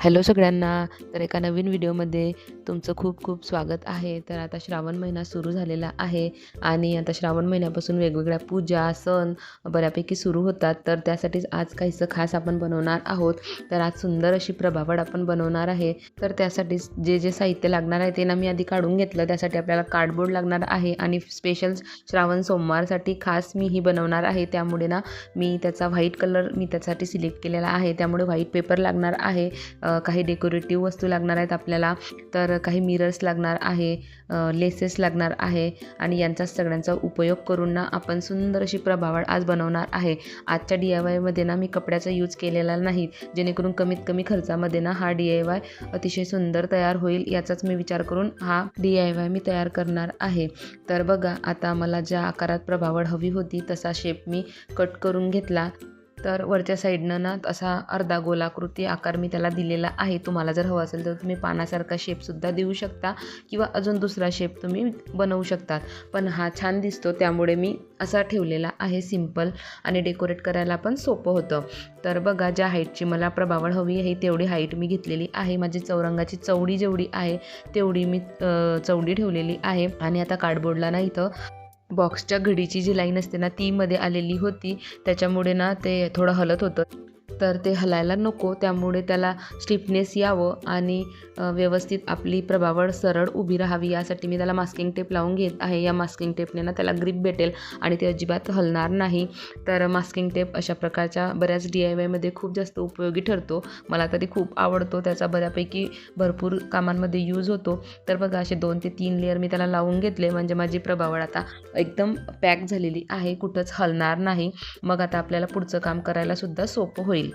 Hello सगळ्यांना. तर एका नवीन व्हिडिओमध्ये तुमचं खूप खूप स्वागत आहे. तर आता श्रावण महिना सुरू झालेला आहे आणि आता श्रावण महिन्यापासून वेगवेगळ्या पूजा, सण बऱ्यापैकी सुरू होतात. तर त्यासाठीच आज काहीसं खास आपण बनवणार आहोत. तर आज सुंदर अशी प्रभावड आपण बनवणार आहे. तर त्यासाठीच जे जे साहित्य लागणार आहे ते ना मी आधी काढून घेतलं. त्यासाठी आपल्याला कार्डबोर्ड लागणार आहे आणि स्पेशल श्रावण सोमवारसाठी खास मी ही बनवणार आहे. त्यामुळे ना मी त्याचा व्हाईट कलर त्यासाठी सिलेक्ट केलेला आहे. त्यामुळे व्हाईट पेपर लागणार आहे. काही डेकोरेटिव्ह वस्तू लागणार आहेत आपल्याला. तर काही मिरर्स लागणार आहे, लेसेस लागणार आहे आणि यांचा सगळ्यांचा उपयोग करून ना आपण सुंदर अशी प्रभावळ आज बनवणार आहे. आजच्या DIYमध्ये ना मी कपड्याचा यूज केलेला नाही, जेणेकरून कमीत कमी खर्चामध्ये ना हा DIY अतिशय सुंदर तयार होईल, याचाच मी विचार करून हा DIY मी तयार करणार आहे. तर बघा, आता मला ज्या आकारात प्रभावळ हवी होती तसा शेप मी कट करून घेतला. तर वरच्या साईडनं ना असा अर्धा गोलाकृती आकार मी त्याला दिलेला आहे. तुम्हाला जर हवं असेल तर तुम्ही पानासारखा शेपसुद्धा देऊ शकता किंवा अजून दुसरा शेप तुम्ही बनवू शकतात. पण हा छान दिसतो त्यामुळे मी असा ठेवलेला आहे, सिंपल आणि डेकोरेट करायला पण सोपं होतं. तर बघा, ज्या हाईटची मला प्रभावळ हवी आहे तेवढी हाईट मी घेतलेली आहे. माझी चौरंगाची चवडी जेवढी आहे तेवढी मी चवडी ठेवलेली आहे. आणि आता कार्डबोर्डला ना इथं बॉक्सच्या घडीची जी लाईन असते ना ती मध्ये आलेली होती, त्याच्यामुळे ना ते थोडं हलत होतं. तर ते हलायला नको, त्यामुळे त्याला स्टिफनेस यावं आणि व्यवस्थित आपली प्रभावळ सरळ उभी राहावी यासाठी मी त्याला मास्किंग टेप लावून घेत आहे. या मास्किंग टेपने ना त्याला ग्रिप भेटेल आणि ते अजिबात हलणार नाही. तर मास्किंग टेप अशा प्रकारच्या बऱ्याच DIYमध्ये खूप जास्त उपयोगी ठरतो. मला तरी खूप आवडतो, त्याचा बऱ्यापैकी भरपूर कामांमध्ये यूज होतो. तर बघा, असे 2 ते 3 लेअर मी त्याला लावून घेतले, म्हणजे माझी प्रभावळ आता एकदम पॅक झालेली आहे, कुठंच हलणार नाही. मग आता आपल्याला पुढचं काम करायला सुद्धा सोपं होईल.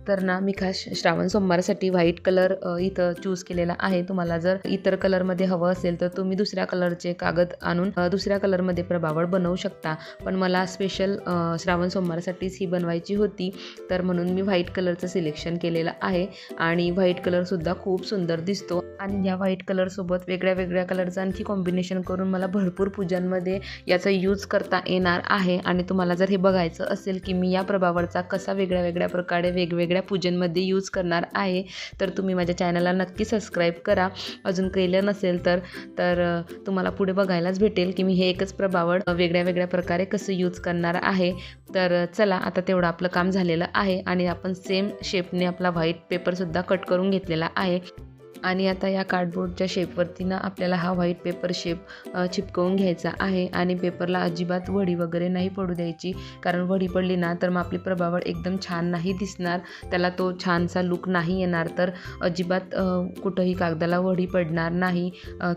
तर ना मी खास श्रावण सोमवारसाठी व्हाईट कलर इथं चूज केलेला आहे. तुम्हाला जर इतर कलरमध्ये हवं असेल तर तुम्ही दुसऱ्या कलरचे कागद आणून दुसऱ्या कलरमध्ये प्रभावळ बनवू शकता. पण मला स्पेशल श्रावण सोमवारसाठीच ही बनवायची होती, तर म्हणून मी व्हाईट कलरचं सिलेक्शन केलेलं आहे. आणि व्हाईट कलरसुद्धा खूप सुंदर दिसतो आणि या व्हाईट कलरसोबत वेगळ्या वेगळ्या कलरचं आणखी कॉम्बिनेशन करून मला भरपूर पूजांमध्ये याचा यूज करता येणार आहे. आणि तुम्हाला जर हे बघायचं असेल की मी या प्रभावळचा कसा वेगळ्या वेगळ्या प्रकारे वेगवेगळ्या पूजनमध्ये यूज करणार आहे, तर तुम्ही माझ्या चॅनलला नक्की सबस्क्राईब करा अजून केलं नसेल तर. तुम्हाला पुढे बघायलाच भेटेल की मी हे एकच प्रभावळ वेगळ्या वेगळ्या प्रकारे कसं यूज करणार आहे. तर चला, आता तेवढं आपलं काम झालेलं आहे आणि आपण सेम शेपने आपला व्हाईट पेपरसुद्धा कट करून घेतलेला आहे. आणि आता या कार्डबोर्डच्या शेपवरती ना आपल्याला हा व्हाईट पेपर शेप चिपकवून घ्यायचा आहे. आणि पेपरला अजिबात वडी वगैरे नाही पडू द्यायची, कारण वडी पडली ना तर मग आपली प्रभावळ एकदम छान नाही दिसणार, त्याला तो छानसा लुक नाही येणार. तर अजिबात कुठंही कागदाला वडी पडणार नाही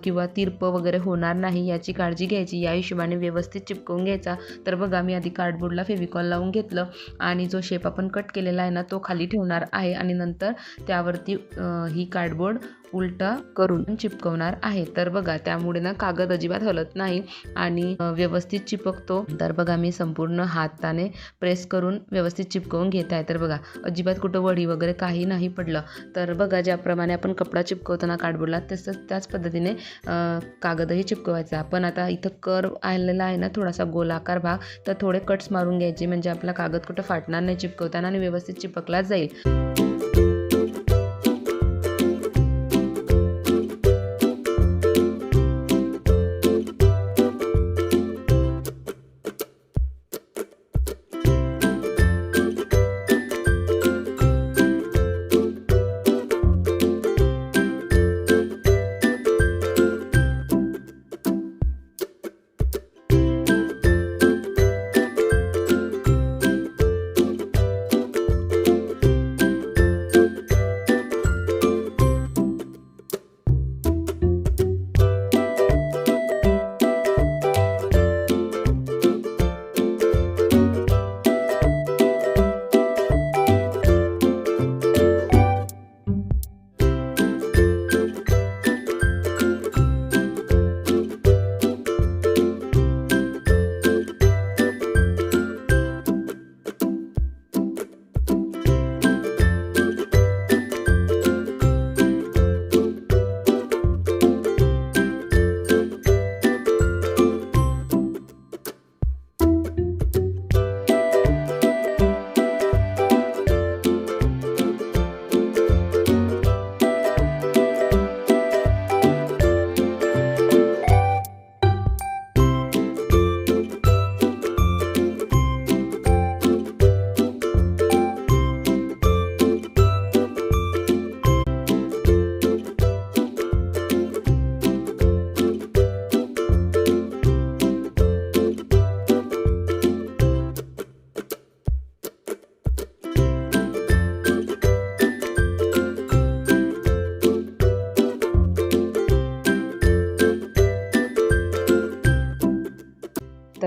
किंवा तिरपं वगैरे होणार नाही, याची काळजी घ्यायची. या हिशोबाने व्यवस्थित चिपकवून घ्यायचा. तर बघा, मी आधी कार्डबोर्डला फेविकॉल लावून घेतलं आणि जो शेप आपण कट केलेला आहे ना तो खाली ठेवणार आहे आणि नंतर त्यावरती ही कार्डबोर्ड उलटा करून चिपकवणार आहे. तर बघा, त्यामुळे ना कागद अजिबात हलत नाही आणि व्यवस्थित चिपकतो. तर बघा, मी संपूर्ण हाताने प्रेस करून व्यवस्थित चिपकवून घेत आहे. तर बघा, अजिबात कुठं वडी वगैरे काही नाही पडलं. तर बघा, ज्याप्रमाणे आपण कपडा चिपकवतो ना कार्डबोर्डला, त्याच पद्धतीने कागदही चिपकवायचा. पण आता इथं कर्व आलेला आहे ना थोडासा गोलाकार भाग, तर थोडे कट्स मारून घ्यायचे, म्हणजे आपला कागद कुठं फाटणार नाही चिपकवताना आणि व्यवस्थित चिपकला जाईल.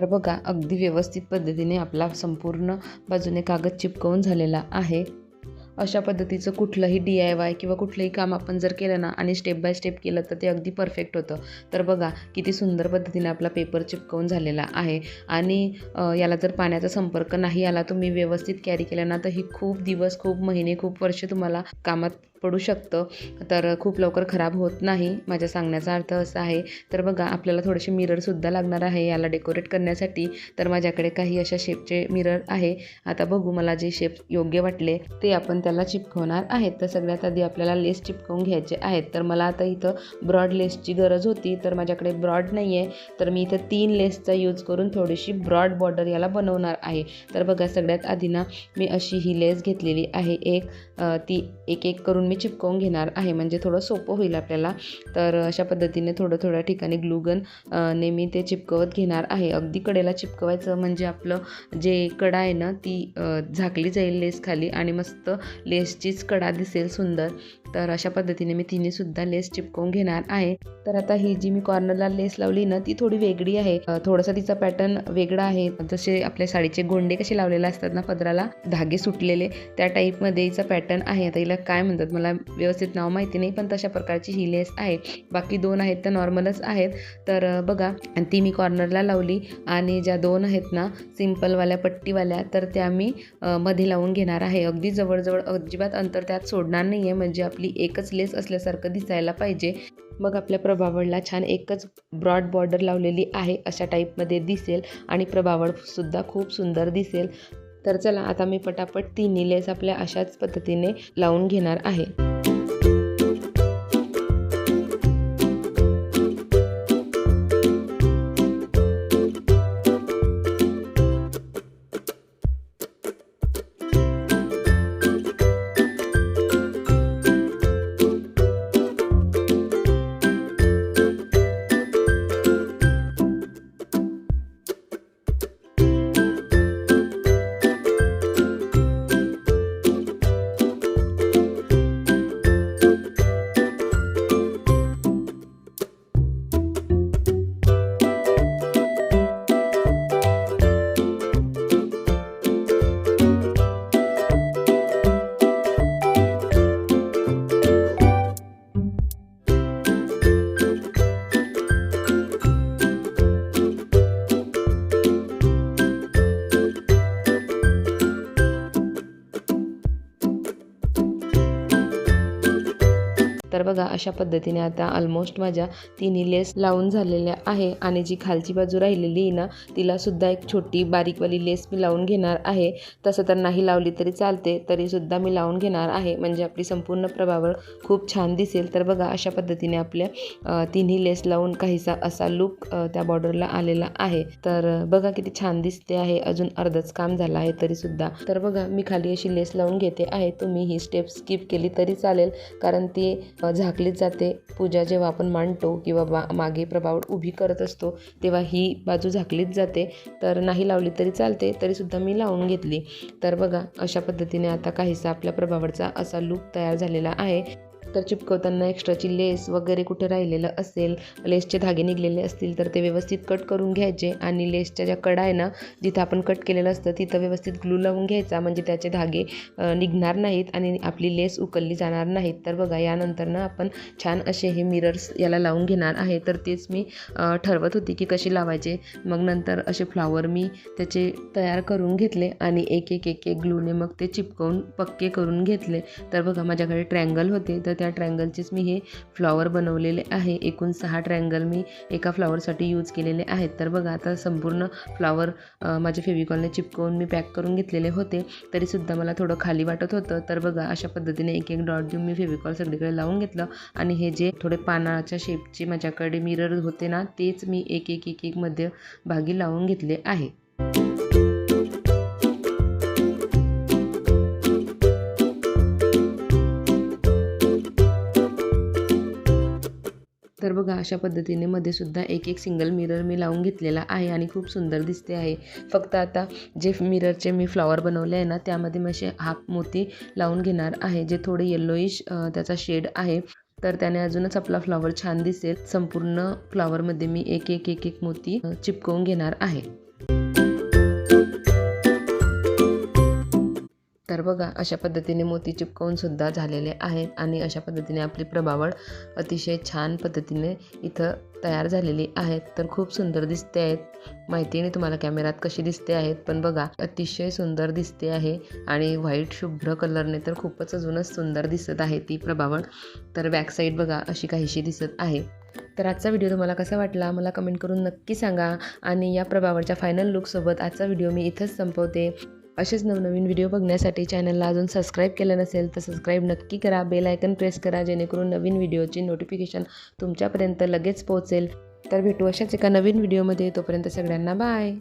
तर बघा अगदी व्यवस्थित पद्धतीने आपला संपूर्ण बाजूने कागद चिपकवून झालेला आहे. अशा पद्धतीचं कुठलंही DIY किंवा कुठलंही काम आपण जर केलं ना आणि स्टेप बाय स्टेप केलं तर ते अगदी परफेक्ट होतं. तर बघा किती सुंदर पद्धतीने आपला पेपर चिपकवून झालेला आहे. आणि याला जर पाण्याचा संपर्क नाही आला, तुम्ही व्यवस्थित कॅरी केलं ना, तर ही खूप दिवस, खूप महिने, खूप वर्ष तुम्हाला कामात पडू शकतं. तर खूप लवकर खराब होत नाही, माझ्या सांगण्याचा अर्थ असा आहे. तर बघा आपल्याला थोडेसे मिररसुद्धा लागणार आहे याला डेकोरेट करण्यासाठी. तर माझ्याकडे काही अशा शेपचे मिरर आहे. आता बघू मला जे शेप योग्य वाटले ते आपण त्याला चिपकवणार आहेत. तर सगळ्यात आधी आपल्याला लेस चिपकवून घ्यायचे आहेत. तर मला आता इथं ब्रॉड लेसची गरज होती, तर माझ्याकडे ब्रॉड नाही आहे. तर मी इथं 3 लेसचा यूज करून थोडीशी ब्रॉड बॉर्डर याला बनवणार आहे. तर बघा सगळ्यात आधी ना मी अशी ही लेस घेतलेली आहे ती एक करून मी चिपकवून घेणार आहे, म्हणजे थोडं सोपं होईल आपल्याला. तर अशा पद्धतीने थोड्या ठिकाणी ग्लूगन ने मी ते चिपकवत घेणार आहे. अगदी कडेला चिपकवायचं, म्हणजे आपलं जे कडा आहे ना ती झाकली जाईल लेस खाली आणि मस्त लेसचीच कडा दिसेल सुंदर. तर अशा पद्धतीने मी तिन्हीसुद्धा लेस चिपकवून घेणार आहे. तर आता ही जी मी कॉर्नरला लेस लावली ना ती थोडी वेगळी आहे, थोडासा तिचा पॅटर्न वेगळा आहे. जसे आपल्या साडीचे गोंडे कसे लावलेले असतात ना पदराला, धागे सुटलेले, त्या टाईपमध्ये हिचा पॅटर्न आहे. आता हिला काय म्हणतात मला व्यवस्थित नाव माहिती नाही, पण तशा प्रकारची ही लेस आहे. बाकी 2 आहेत त्या नॉर्मलच आहेत. तर बघा ती मी कॉर्नरला लावली आणि ज्या 2 आहेत ना सिम्पलवाल्या पट्टीवाल्या, तर त्या मी मध्ये लावून घेणार आहे. अगदी जवळजवळ, अजिबात अंतर त्यात सोडणार नाही आहे, म्हणजे आपली एकच लेस असल्यासारखं दिसायला पाहिजे. मग आपल्या प्रभावळला छान एकच ब्रॉड बॉर्डर लावलेली आहे अशा टाईपमध्ये दिसेल आणि प्रभावळसुद्धा खूप सुंदर दिसेल. तर चला आता मी पटापट तिन्ही लेस आपल्या अशाच पद्धतीने लावून घेणार आहे. तर बघा अशा पद्धतीने आता ऑलमोस्ट माझ्या तिन्ही लेस लावून झालेल्या आहे आणि जी खालची बाजू राहिलेली आहे ना तिलासुद्धा एक छोटी बारीकवाली लेस मी लावून घेणार आहे. तसं तर नाही लावली तरी चालते, तरीसुद्धा मी लावून घेणार आहे, म्हणजे आपली संपूर्ण प्रभावळ खूप छान दिसेल. तर बघा अशा पद्धतीने आपल्या तिन्ही लेस लावून काहीसा असा लुक त्या बॉर्डरला आलेला आहे. तर बघा किती छान दिसते आहे. अजून अर्धच काम झालं आहे तरीसुद्धा. तर बघा मी खाली अशी लेस लावून घेते आहे. तुम्ही ही स्टेप स्किप केली तरी चालेल, कारण ती झाकलीच जाते. पूजा जेव्हा आपण मांडतो किंवा मागे प्रभावळ उभी करत असतो तेव्हा ही बाजू झाकलीच जाते. तर नाही लावली तरी चालते, तरीसुद्धा मी लावून घेतली. तर बघा अशा पद्धतीने आता काहीसा आपल्या प्रभावळचा असा लुक तयार झालेला आहे. तर चिपकवताना एक्स्ट्राची लेस वगैरे कुठे राहिलेलं असेल, लेसचे धागे निघलेले असतील तर ते व्यवस्थित कट करून घ्यायचे आणि लेसच्या ज्या कडा आहे ना जिथं आपण कट केलेलं असतं तिथं व्यवस्थित ग्लू लावून घ्यायचा, म्हणजे त्याचे धागे निघणार नाहीत आणि आपली लेस उकलली जाणार नाहीत. तर बघा यानंतर ना आपण छान असे हे मिरर्स याला लावून घेणार आहे. तर तेच मी ठरवत होती की कशी लावायचे. मग नंतर असे फ्लॉवर मी त्याचे तयार करून घेतले आणि एक ग्लूने मग ते चिपकवून पक्के करून घेतले. तर बघा माझ्याकडे ट्रँगल होते, तर त्या ट्रँगलचेच मी हे फ्लॉवर बनवलेले आहे. एकूण 6 ट्रँगल मी एका फ्लॉवरसाठी यूज केलेले आहेत. तर बघा आता संपूर्ण फ्लॉवर माझ्या फेविकॉलने चिपकवून मी पॅक करून घेतलेले होते, तरीसुद्धा मला थोडं खाली वाटत होतं. तर बघा अशा पद्धतीने एक डॉट देऊन मी फेविकॉल सगळीकडे लावून घेतलं आणि हे जे थोडे पानाच्या शेपचे माझ्याकडे मिरर होते ना तेच मी एक मध्ये भागी लावून घेतले आहे. तर बघा अशा पद्धतीने मध्ये सुद्धा एक सिंगल मिरर मी लावून घेतलेला आहे आणि खूप सुंदर दिसते आहे. फक्त आता जे मिररचे मी फ्लॉवर बनवले आहे ना त्यामध्ये मी असे हाफ मोती लावून घेणार आहे, जे थोडे येल्लोइश त्याचा शेड आहे. तर त्याने अजूनच आपला फ्लॉवर छान दिसेल. संपूर्ण फ्लॉवरमध्ये मी एक मोती चिपकवून घेणार आहे. तर बघा अशा पद्धतीने मोती चिपकवून सुद्धा झालेले आहेत आणि अशा पद्धतीने आपली प्रभावळ अतिशय छान पद्धतीने इथं तयार झालेली आहेत. तर खूप सुंदर दिसते आहेत. माहिती नाही तुम्हाला कॅमेऱ्यात कशी दिसते आहेत, पण बघा अतिशय सुंदर दिसते आहे आणि व्हाईट शुभ्र कलरने तर खूपच अजूनच सुंदर दिसत आहे ती प्रभावळ. तर बॅक साईड बघा अशी काहीशी दिसत आहे. तर आजचा व्हिडिओ तुम्हाला कसा वाटला मला कमेंट करून नक्की सांगा आणि या प्रभावळच्या फायनल लुकसोबत आजचा व्हिडिओ मी इथंच संपवते. असेच नवनवीन व्हिडिओ बघण्यासाठी चॅनलला अजून सबस्क्राईब केलं नसेल तर सबस्क्राईब नक्की करा. बेल आयकन प्रेस करा जेणेकरून नवीन व्हिडिओची नोटिफिकेशन तुमच्यापर्यंत लगेच पोहोचेल. तर भेटू अशाच एका नवीन व्हिडिओमध्ये. तोपर्यंत सगळ्यांना बाय.